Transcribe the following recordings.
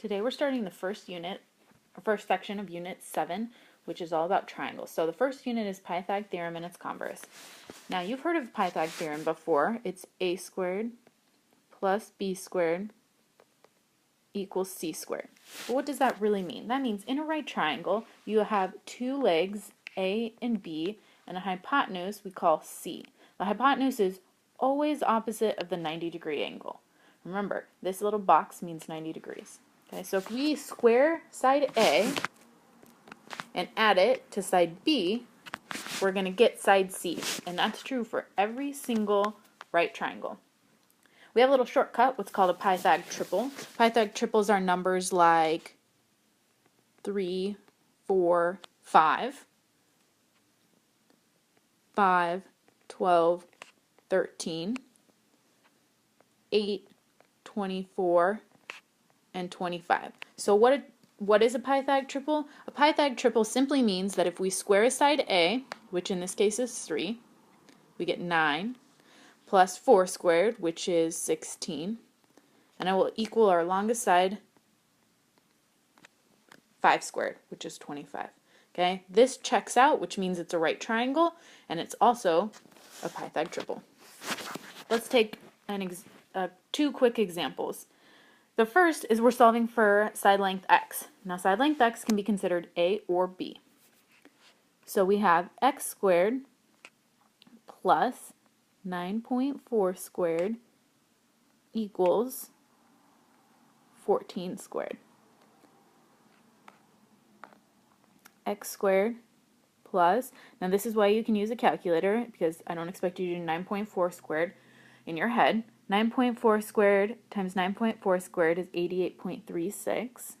Today we're starting the first section of Unit 7, which is all about triangles. So the first unit is Pythagorean theorem and its converse. Now you've heard of Pythagorean theorem before. It's a squared plus b squared equals c squared. But what does that really mean? That means in a right triangle you have two legs, a and b, and a hypotenuse we call c. The hypotenuse is always opposite of the 90-degree angle. Remember, this little box means 90 degrees. Okay, so if we square side A and add it to side B, we're going to get side C. And that's true for every single right triangle. We have a little shortcut, what's called a Pythag triple. Pythag triples are numbers like 3, 4, 5, 5, 12, 13, 8, 24, and 25. So what is a Pythag triple? A Pythag triple simply means that if we square side A, which in this case is 3, we get 9, plus 4 squared, which is 16, and it will equal our longest side, 5 squared, which is 25. Okay, this checks out, which means it's a right triangle, and it's also a Pythag triple. Let's take two quick examples. The first is we're solving for side length x. Now side length x can be considered a or b. So we have x squared plus 9.4 squared equals 14 squared. X squared plus, now this is why you can use a calculator, because I don't expect you to do 9.4 squared in your head. 9.4 squared times 9.4 squared is 88.36.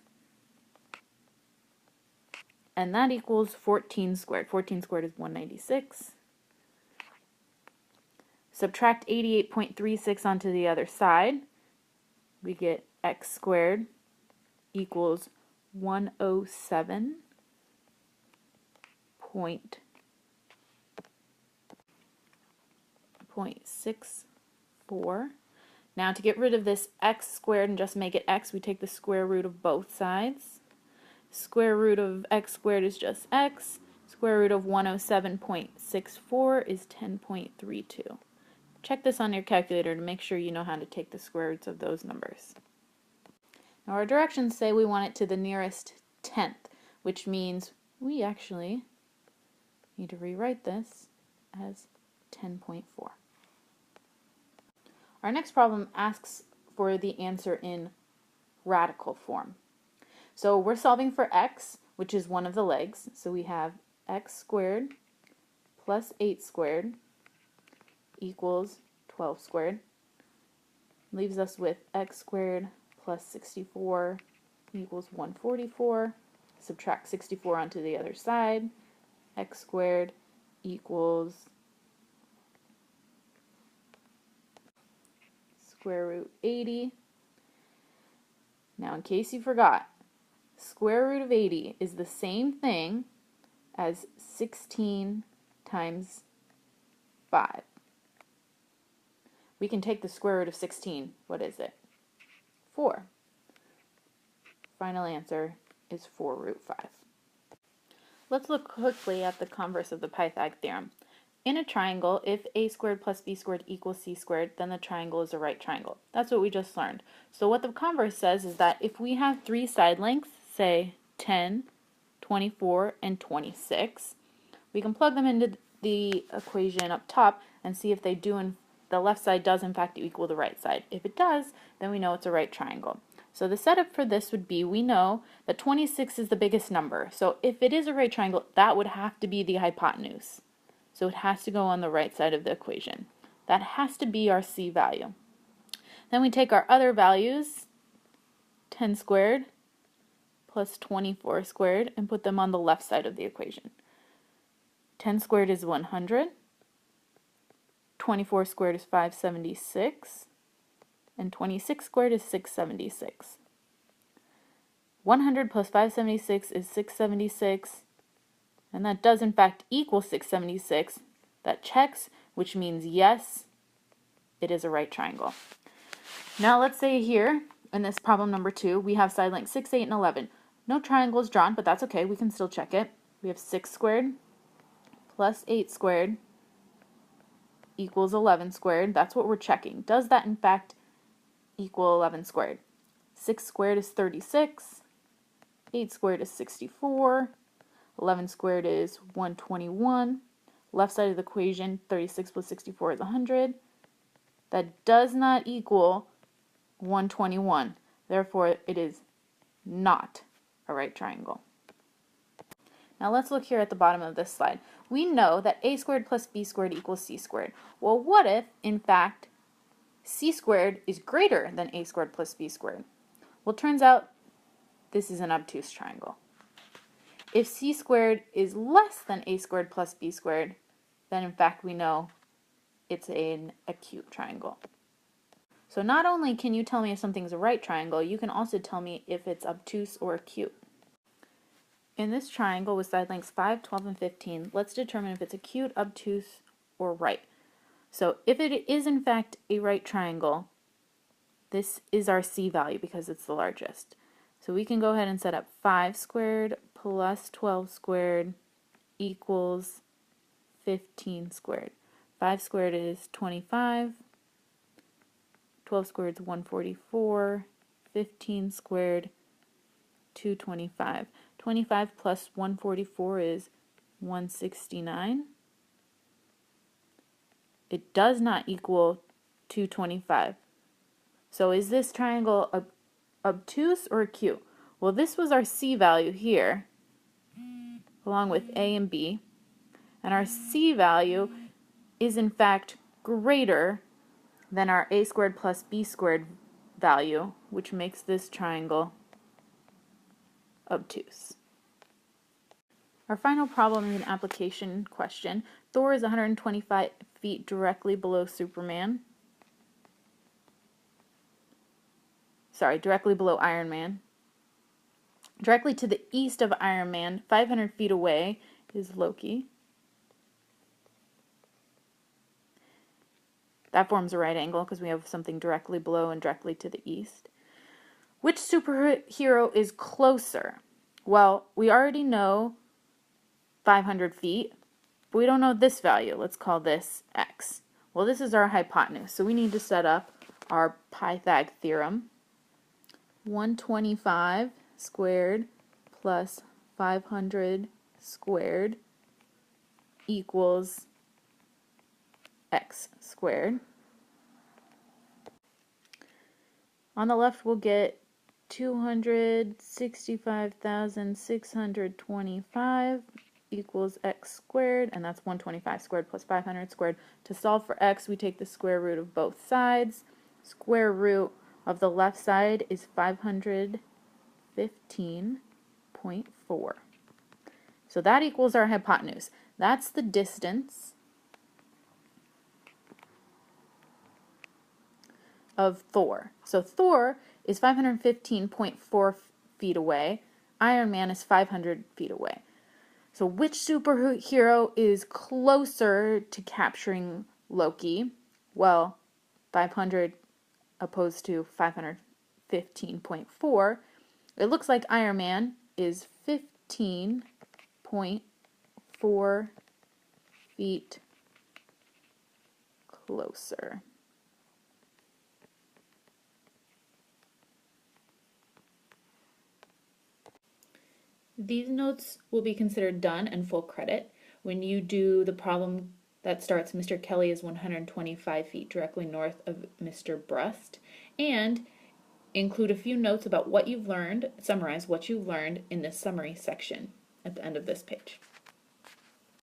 And that equals 14 squared. 14 squared is 196. Subtract 88.36 onto the other side. We get x squared equals 107.64. Now to get rid of this x squared and just make it x, we take the square root of both sides. Square root of x squared is just x. Square root of 107.64 is 10.32. Check this on your calculator to make sure you know how to take the square roots of those numbers. Now our directions say we want it to the nearest tenth, which means we actually need to rewrite this as 10.4. Our next problem asks for the answer in radical form. So we're solving for x, which is one of the legs. So we have x squared plus 8 squared equals 12 squared. Leaves us with x squared plus 64 equals 144. Subtract 64 onto the other side. X squared equals square root 80. Now in case you forgot, square root of 80 is the same thing as 16 times 5. We can take the square root of 16. What is it? 4. Final answer is 4 root 5. Let's look quickly at the converse of the Pythag theorem. In a triangle, if a squared plus b squared equals c squared, then the triangle is a right triangle. That's what we just learned. So what the converse says is that if we have three side lengths, say 10, 24, and 26, we can plug them into the equation up top and see if they do, the left side does in fact equal the right side. If it does, then we know it's a right triangle. So the setup for this would be, we know that 26 is the biggest number. So if it is a right triangle, that would have to be the hypotenuse. So it has to go on the right side of the equation. That has to be our c value. Then we take our other values, 10 squared plus 24 squared, and put them on the left side of the equation. 10 squared is 100. 24 squared is 576. And 26 squared is 676. 100 plus 576 is 676. And that does in fact equal 676. That checks, which means yes, it is a right triangle. Now let's say here in this problem number 2, we have side lengths 6, 8, and 11. No triangle is drawn, but that's okay. We can still check it. We have 6 squared plus 8 squared equals 11 squared. That's what we're checking. Does that, in fact, equal 11 squared? 6 squared is 36. 8 squared is 64. 11 squared is 121. Left side of the equation, 36 plus 64 is 100. That does not equal 121. Therefore, it is not a right triangle. Now let's look here at the bottom of this slide. We know that a squared plus b squared equals c squared. Well, what if, in fact, c squared is greater than a squared plus b squared? Well, it turns out this is an obtuse triangle. If c squared is less than a squared plus b squared, then in fact we know it's an acute triangle. So not only can you tell me if something's a right triangle, you can also tell me if it's obtuse or acute. In this triangle with side lengths 5, 12, and 15, let's determine if it's acute, obtuse, or right. So if it is in fact a right triangle, this is our c value because it's the largest. So we can go ahead and set up 5 squared plus 12 squared equals 15 squared. 5 squared is 25, 12 squared is 144, 15 squared, 225. 25 plus 144 is 169. It does not equal 225. So is this triangle obtuse or acute? Well, this was our c value here, along with a and b. And our c value is in fact greater than our a squared plus b squared value, which makes this triangle obtuse. Our final problem is an application question. Thor is 125 feet directly below Superman. Directly below Iron Man. Directly to the east of Iron Man, 500 feet away, is Loki. That forms a right angle because we have something directly below and directly to the east. Which superhero is closer? Well, we already know 500 feet, but we don't know this value. Let's call this x. Well, this is our hypotenuse, so we need to set up our Pythag theorem. 125 squared plus 500 squared equals x squared. On the left, we'll get 265,625 equals x squared, and that's 125 squared plus 500 squared. To solve for x, we take the square root of both sides. Square root of the left side is 515.4. So that equals our hypotenuse. That's the distance of Thor. So Thor is 515.4 feet away. Iron Man is 500 feet away. So which superhero is closer to capturing Loki? Well, 500 opposed to 515.4. It looks like Iron Man is 15.4 feet closer. These notes will be considered done and full credit when you do the problem that starts Mr. Kelly is 125 feet directly north of Mr. Brust, and include a few notes about what you've learned, summarize what you've learned in this summary section at the end of this page.